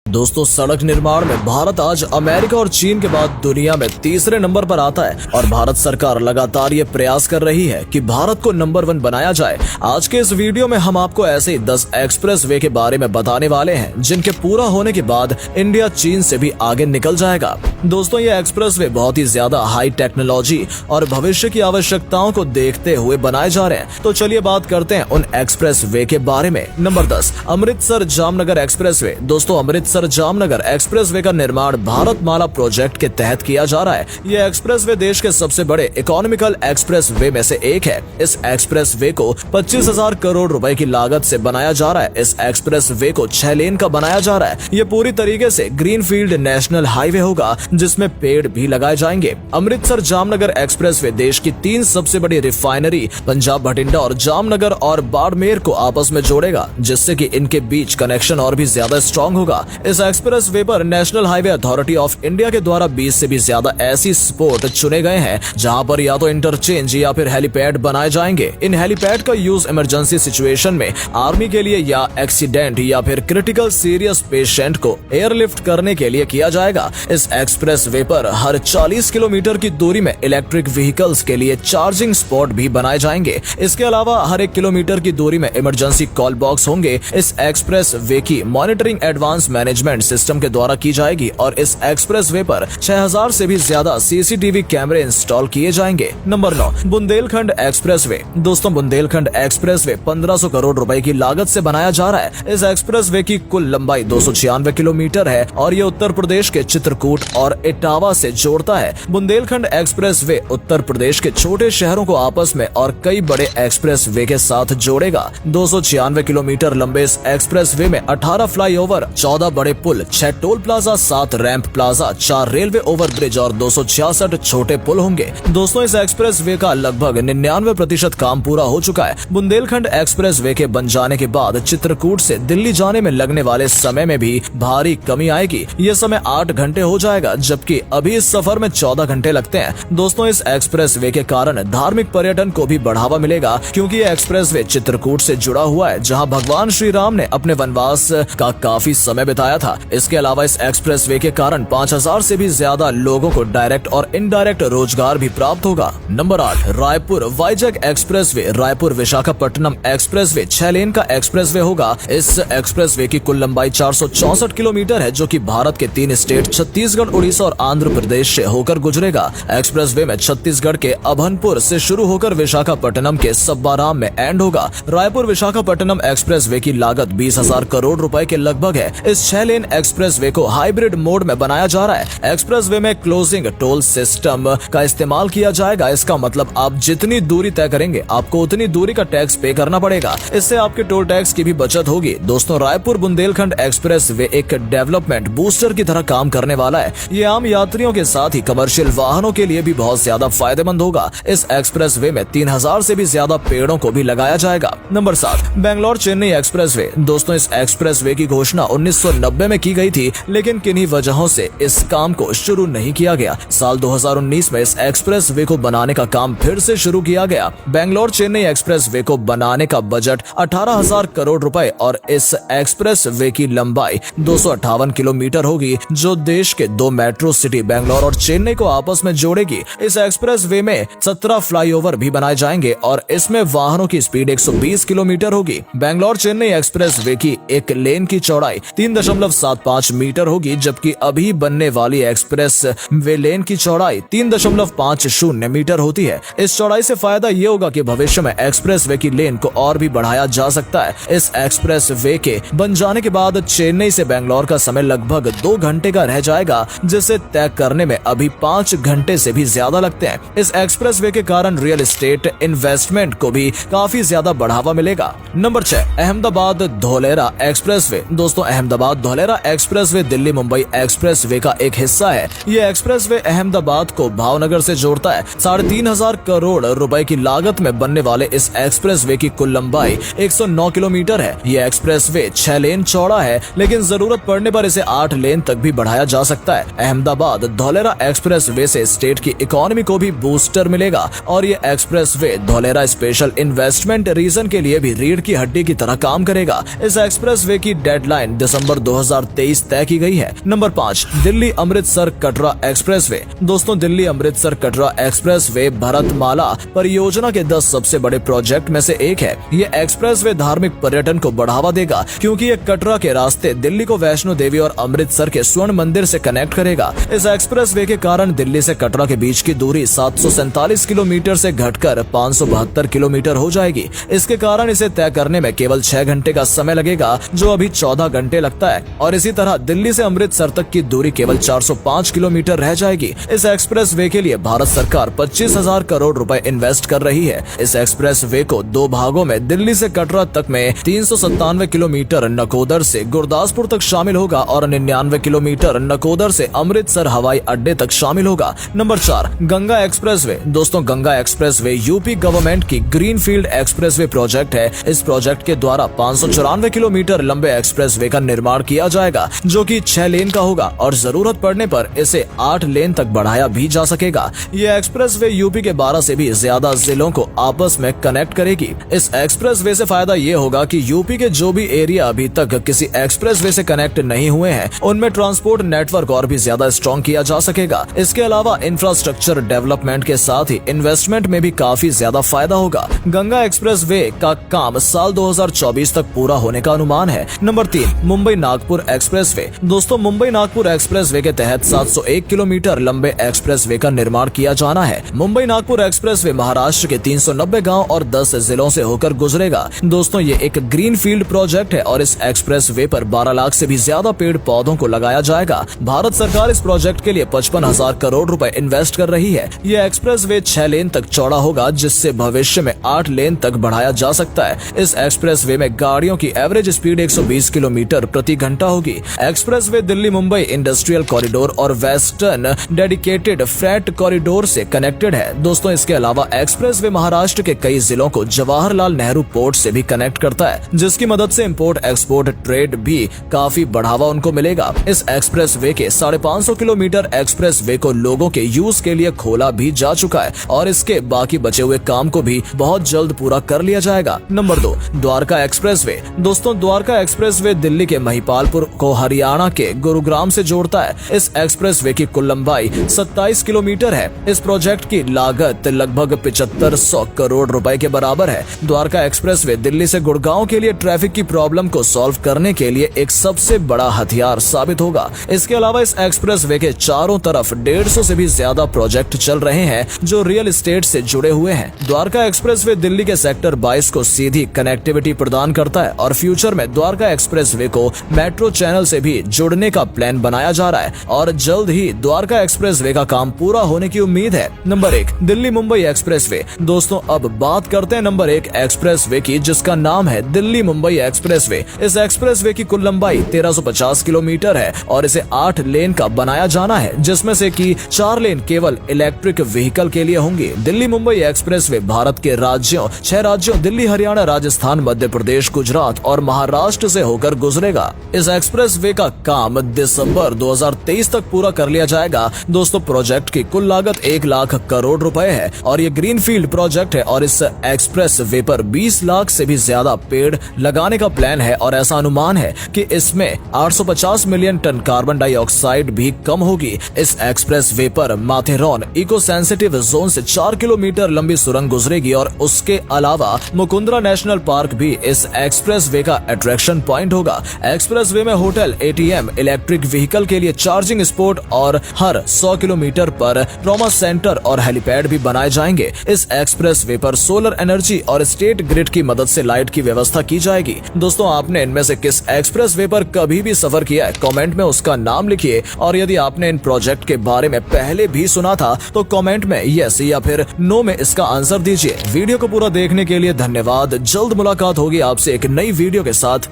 दोस्तों, सड़क निर्माण में भारत आज अमेरिका और चीन के बाद दुनिया में तीसरे नंबर पर आता है और भारत सरकार लगातार ये प्रयास कर रही है कि भारत को नंबर 1 बनाया जाए। आज के इस वीडियो में हम आपको ऐसे ही 10 एक्सप्रेस वे के बारे में बताने वाले हैं जिनके पूरा होने के बाद इंडिया चीन से भी आगे निकल जाएगा। दोस्तों, ये एक्सप्रेस वे बहुत ही ज्यादा हाई टेक्नोलॉजी और भविष्य की आवश्यकताओं को देखते हुए बनाए जा रहे हैं। तो चलिए बात करते हैं उन एक्सप्रेस वे के बारे में। Number 10, Amritsar Jamnagar express way. दोस्तों, अमृतसर जामनगर एक्सप्रेसवे का निर्माण भारतमाला प्रोजेक्ट के तहत किया जा रहा है। यह एक्सप्रेसवे देश के सबसे बड़े इकोनॉमिकल एक्सप्रेसवे में से एक है। इस एक्सप्रेसवे को 25,000 करोड़ रुपए की लागत से बनाया जा रहा है। इस एक्सप्रेसवे को 6 लेन का बनाया जा रहा है। ये पूरी तरीके से ग्रीनफील्ड नेशनल हाईवे होगा जिसमें पेड़ भी लगाए जाएंगे। अमृतसर जामनगर एक्सप्रेसवे देश की 3 सबसे बड़ी रिफाइनरी पंजाब भटिंडा और जामनगर और बाड़मेर को आपस में जोड़ेगा, जिससे कि इनके बीच कनेक्शन और भी ज्यादा स्ट्रॉन्ग होगा। इस एक्सप्रेस वे पर national highway authority of India के द्वारा 20 से भी ज्यादा ऐसी स्पॉट चुने गए हैं जहां पर या तो इंटरचेंज या फिर हेलीपैड बनाए जाएंगे। इन हेलीपैड का यूज इमरजेंसी सिचुएशन में आर्मी के लिए या एक्सीडेंट या फिर क्रिटिकल सीरियस पेशेंट को एयरलिफ्ट करने के लिए किया जाएगा। इस एक्सप्रेस वे पर हर 40 किलोमीटर की दूरी में इलेक्ट्रिक व्हीकल्स के लिए चार्जिंग स्पॉट भी बनाए जाएंगे। इसके अलावा हर 1 किलोमीटर की दूरी में इमरजेंसी कॉल बॉक्स होंगे। इस एक्सप्रेस वे की मॉनिटरिंग एडवांस मैनेजमेंट सिस्टम के द्वारा की जाएगी और इस एक्सप्रेस वे पर 6000 से भी ज्यादा सीसीटीवी कैमरे इंस्टॉल किए जाएंगे। Number 9, Bundelkhand express way. दोस्तों, बुंदेलखंड एक्सप्रेस वे 1500 करोड़ रुपए की लागत से बनाया जा रहा है। इस एक्सप्रेस वे की कुल लंबाई 296 किलोमीटर है और ये उत्तर प्रदेश के चित्रकूट और इटावा से जोड़ता है। बुंदेलखंड एक्सप्रेस वे उत्तर प्रदेश के छोटे शहरों को आपस में और कई बड़े एक्सप्रेस वे के साथ जोड़ेगा। 296 किलोमीटर लंबे इस एक्सप्रेस वे में 18 फ्लाईओवर, 14 बड़े पुल, 6 toll plaza, 7 ramp plaza, 4 railway overbridge और 266 छोटे पुल होंगे। दोस्तों, इस एक्सप्रेस वे का लगभग 99% काम पूरा हो चुका है। बुंदेलखंड एक्सप्रेस वे के बन जाने के बाद चित्रकूट से दिल्ली जाने में लगने वाले समय में भी भारी कमी आएगी। ये समय 8 घंटे हो जाएगा, जबकि अभी इस सफर में 14 घंटे लगते हैं। दोस्तों, इस एक्सप्रेस वे के कारण धार्मिक पर्यटन को भी बढ़ावा मिलेगा, क्योंकि ये एक्सप्रेस वे चित्रकूट से जुड़ा हुआ है, जहाँ भगवान श्री राम ने अपने वनवास का काफी समय बिताया था। इसके अलावा इस एक्सप्रेस वे के कारण 5000 से भी ज्यादा लोगों को डायरेक्ट और इनडायरेक्ट रोजगार भी प्राप्त होगा। Number 8, Raipur Vizag express way. Raipur Visakhapatnam express way 6 लेन का एक्सप्रेस वे होगा। इस एक्सप्रेस वे की कुल लंबाई 464 किलोमीटर है, जो कि भारत के 3 स्टेट छत्तीसगढ़, उड़ीसा और आंध्र प्रदेश से होकर गुजरेगा। एक्सप्रेस वे में छत्तीसगढ़ के अभनपुर से शुरू होकर विशाखापट्टनम के सब्बाराम में एंड होगा। रायपुर विशाखापट्टनम एक्सप्रेस वे की लागत 20,000 करोड़ रुपए के लगभग है। इस 6 लेन एक्सप्रेस वे को हाइब्रिड मोड में बनाया जा रहा है। एक्सप्रेस वे में क्लोजिंग टोल सिस्टम का इस्तेमाल किया जाएगा। इसका मतलब आप जितनी दूरी तय करेंगे आपको उतनी दूरी का टैक्स पे करना पड़ेगा। इससे आपके टोल टैक्स की भी बचत होगी। दोस्तों, रायपुर बुंदेलखंड एक्सप्रेस वे एक डेवलपमेंट बूस्टर की तरह काम करने वाला है। ये आम यात्रियों के साथ ही कमर्शियल वाहनों के लिए भी बहुत ज्यादा फायदेमंद होगा। इस एक्सप्रेस वे में 3000 से भी ज्यादा पेड़ों को भी लगाया जाएगा। Number 7, Bangalore Chennai express way. दोस्तों, इस एक्सप्रेस वे की घोषणा 1990 में की गई थी, लेकिन किन्हीं वजहों से इस काम को शुरू नहीं किया गया। साल 2019 में इस एक्सप्रेस वे को बनाने का काम फिर से शुरू किया गया। बेंगलोर चेन्नई एक्सप्रेस वे को बनाने का बजट 18,000 करोड़ रुपए और इस एक्सप्रेस वे की लंबाई 258 किलोमीटर होगी, जो देश के 2 मेट्रो सिटी बेंगलोर और चेन्नई को आपस में जोड़ेगी। इस एक्सप्रेस वे में 17 फ्लाईओवर भी बनाए जाएंगे और इसमें वाहनों की स्पीड 120 किलोमीटर होगी। बेंगलोर चेन्नई एक्सप्रेस वे की एक लेन की चौड़ाई 3.75 मीटर होगी, जबकि अभी बनने वाली एक्सप्रेस वे लेन की चौड़ाई 3.50 मीटर होती है। इस चौड़ाई से फायदा ये होगा कि भविष्य में एक्सप्रेस वे की लेन को और भी बढ़ाया जा सकता है। इस एक्सप्रेस वे के बन जाने के बाद चेन्नई से बेंगलोर का समय लगभग 2 घंटे का रह जाएगा, जिसे तय करने में अभी 5 घंटे से भी ज्यादा लगते हैं। इस एक्सप्रेस वे के कारण रियल एस्टेट इन्वेस्टमेंट को भी काफी ज्यादा बढ़ावा मिलेगा। Number 6, Ahmedabad Dholera expressway. दोस्तों, Ahmedabad Dholera expressway Delhi Mumbai expressway का एक हिस्सा है। ये एक्सप्रेस वे अहमदाबाद को भावनगर से जोड़ता है। 3,500 करोड़ रुपए की लागत में बनने वाले इस एक्सप्रेस वे की कुल लंबाई 109 किलोमीटर है। ये एक्सप्रेस वे 6 लेन चौड़ा है, लेकिन जरूरत पड़ने पर इसे 8 लेन तक भी बढ़ाया जा सकता है। अहमदाबाद धौलेरा एक्सप्रेस वे से स्टेट की इकोनॉमी को भी बूस्टर मिलेगा और ये express way Dholera special investment region के लिए भी रीढ़ की हड्डी की तरह काम करेगा। इस एक्सप्रेस वे की डेडलाइन दिसंबर 2023 तय की गई है। Number 5, Delhi Amritsar Katra express way. दोस्तों, दिल्ली अमृतसर कटरा एक्सप्रेस वे भारतमाला परियोजना के 10 सबसे बड़े प्रोजेक्ट में से एक है। ये एक्सप्रेस वे धार्मिक पर्यटन को बढ़ावा देगा क्योंकि ये कटरा के रास्ते दिल्ली को वैष्णो देवी और अमृतसर के स्वर्ण मंदिर से कनेक्ट करेगा। इस एक्सप्रेस वे के कारण दिल्ली से कटरा के बीच की दूरी 747 किलोमीटर से घटकर 572 किलोमीटर हो जाएगी। इसके कारण इसे तय करने में केवल 6 घंटे का समय लगेगा, जो अभी 14 घंटे लगता है। और इसी तरह दिल्ली से अमृतसर तक की दूरी केवल 405 किलोमीटर रह जाएगी। इस एक्सप्रेस वे के लिए भारत सरकार 25,000 करोड़ रुपए इन्वेस्ट कर रही है। इस एक्सप्रेस वे को 2 भागों में दिल्ली से कटरा तक में 397 किलोमीटर नकोदर से गुरदासपुर तक शामिल होगा और 99 किलोमीटर नकोदर से अमृतसर हवाई अड्डे तक शामिल होगा। Number 4, Ganga expressway. दोस्तों, Ganga expressway UP government की ग्रीनफील्ड एक्सप्रेस वे प्रोजेक्ट है। इस प्रोजेक्ट के द्वारा 594 किलोमीटर लंबे एक्सप्रेस वे का निर्माण किया जाएगा, जो कि 6 लेन का होगा और जरूरत पड़ने पर इसे 8 लेन तक बढ़ाया भी जा सकेगा। ये एक्सप्रेस वे यूपी के 12 से भी ज्यादा जिलों को आपस में कनेक्ट करेगी। इस एक्सप्रेस वे से फायदा ये होगा कि यूपी के जो भी एरिया अभी तक किसी एक्सप्रेस वे से कनेक्ट नहीं हुए हैं, उनमें ट्रांसपोर्ट नेटवर्क और भी ज्यादा स्ट्रॉन्ग किया जा सकेगा। इसके अलावा इंफ्रास्ट्रक्चर डेवलपमेंट के साथ ही इन्वेस्टमेंट में भी काफी ज्यादा फायदा होगा। गंगा एक्सप्रेस वे का काम साल 2024 तक पूरा होने का अनुमान है। Number 3, Mumbai Nagpur express way. दोस्तों, मुंबई नागपुर एक्सप्रेस वे के तहत 701 किलोमीटर लंबे एक्सप्रेस वे का निर्माण किया जाना है। मुंबई नागपुर एक्सप्रेस वे महाराष्ट्र के 390 गाँव और 10 जिलों से होकर गुजरेगा। दोस्तों, ये एक ग्रीन फील्ड प्रोजेक्ट है और इस एक्सप्रेस वे पर 12 लाख से भी ज्यादा पेड़ पौधों को लगाया जाएगा। भारत सरकार इस प्रोजेक्ट के लिए 55,000 करोड़ रुपए इन्वेस्ट कर रही है। ये एक्सप्रेस वे 6 लेन तक चौड़ा होगा, जिससे भविष्य में 8 लेन तक बढ़ाया जा सकता है। इस एक्सप्रेस वे में गाड़ियों की एवरेज स्पीड 120 किलोमीटर प्रति घंटा होगी। Express way Delhi Mumbai industrial corridor और वेस्टर्न डेडिकेटेड फ्रेट कॉरिडोर से कनेक्टेड है। दोस्तों, इसके अलावा एक्सप्रेस वे महाराष्ट्र के कई जिलों को जवाहरलाल नेहरू पोर्ट से भी कनेक्ट करता है, जिसकी मदद से इंपोर्ट एक्सपोर्ट ट्रेड भी काफी बढ़ावा उनको मिलेगा। इस एक्सप्रेस वे के 550 किलोमीटर एक्सप्रेस वे को लोगों के यूज के लिए खोला भी जा चुका है और इसके बाकी बचे हुए काम को भी बहुत जल्द पूरा कर लिया जाएगा। Number 2, Dwarka express way. दोस्तों, द्वारका एक्सप्रेस वे दिल्ली के महिपालपुर को हरियाणा के गुरुग्राम से जोड़ता है। इस एक्सप्रेस वे की कुल लंबाई 27 किलोमीटर है। इस प्रोजेक्ट की लागत लगभग 7500 करोड़ रुपए के बराबर है। द्वारका एक्सप्रेस वे दिल्ली से गुड़गांव के लिए ट्रैफिक की प्रॉब्लम को सॉल्व करने के लिए एक सबसे बड़ा हथियार साबित होगा। इसके अलावा इस एक्सप्रेस वे के चारों तरफ 150 से भी ज्यादा प्रोजेक्ट चल रहे हैं जो रियल एस्टेट से जुड़े हुए हैं। द्वारका एक्सप्रेस वे दिल्ली के सेक्टर 22 को सीधी कनेक्टिविटी प्रदान करता है और फ्यूचर में द्वारका एक्सप्रेस वे को मेट्रो चैनल से भी जोड़ने का प्लान बनाया जा रहा है और जल्द ही द्वारका एक्सप्रेस वे का काम पूरा होने की उम्मीद है। Number 1, Delhi Mumbai expressway. दोस्तों, अब बात करते हैं नंबर 1 एक्सप्रेस वे की, जिसका नाम है दिल्ली मुंबई एक्सप्रेस वे। इस एक्सप्रेस वे की कुल लंबाई 1350 किलोमीटर है और इसे 8 लेन का बनाया जाना है, जिसमें से कि 4 लेन केवल इलेक्ट्रिक व्हीकल के लिए होंगी। दिल्ली मुंबई एक्सप्रेस वे भारत के 6 राज्यों दिल्ली, हरियाणा, राजस्थान, मध्य प्रदेश, गुजरात और महाराष्ट्र से होकर गुजरेगा। इस एक्सप्रेस वे का काम दिसंबर 2023 तक पूरा कर लिया जाएगा। दोस्तों, प्रोजेक्ट की कुल लागत 1 लाख करोड़ रुपए है और ये ग्रीन फील्ड प्रोजेक्ट है और इस एक्सप्रेस वे पर 20 लाख से भी ज्यादा पेड़ लगाने का प्लान है और ऐसा अनुमान है कि इसमें 850 मिलियन टन कार्बन डाइऑक्साइड भी कम होगी। इस एक्सप्रेस वे पर माथेरॉन इको सेंसिटिव जोन से 4 किलोमीटर लंबी सुरंग गुजरेगी और उसके अलावा मुकुंदरा नेशनल पार्क भी इस एक्सप्रेस वे का अट्रैक्शन पॉइंट होगा। एक्सप्रेस वे में होटल, एटीएम, इलेक्ट्रिक व्हीकल के लिए चार्जिंग स्पॉट और हर 100 किलोमीटर पर ट्रॉमा सेंटर और हेलीपैड भी बनाए जाएंगे। इस एक्सप्रेस वे पर सोलर एनर्जी और स्टेट ग्रिड की मदद से लाइट की व्यवस्था की जाएगी। दोस्तों, आपने इनमें से किस एक्सप्रेस वे पर कभी भी सफर किया है? कमेंट में उसका नाम लिखिए और यदि आपने इन प्रोजेक्ट के बारे में पहले भी सुना था तो कमेंट में यस या फिर नो में इसका आंसर दीजिए। वीडियो को पूरा देखने के लिए धन्यवाद। जल्द मुलाकात होगी आपसे एक नई वीडियो के साथ।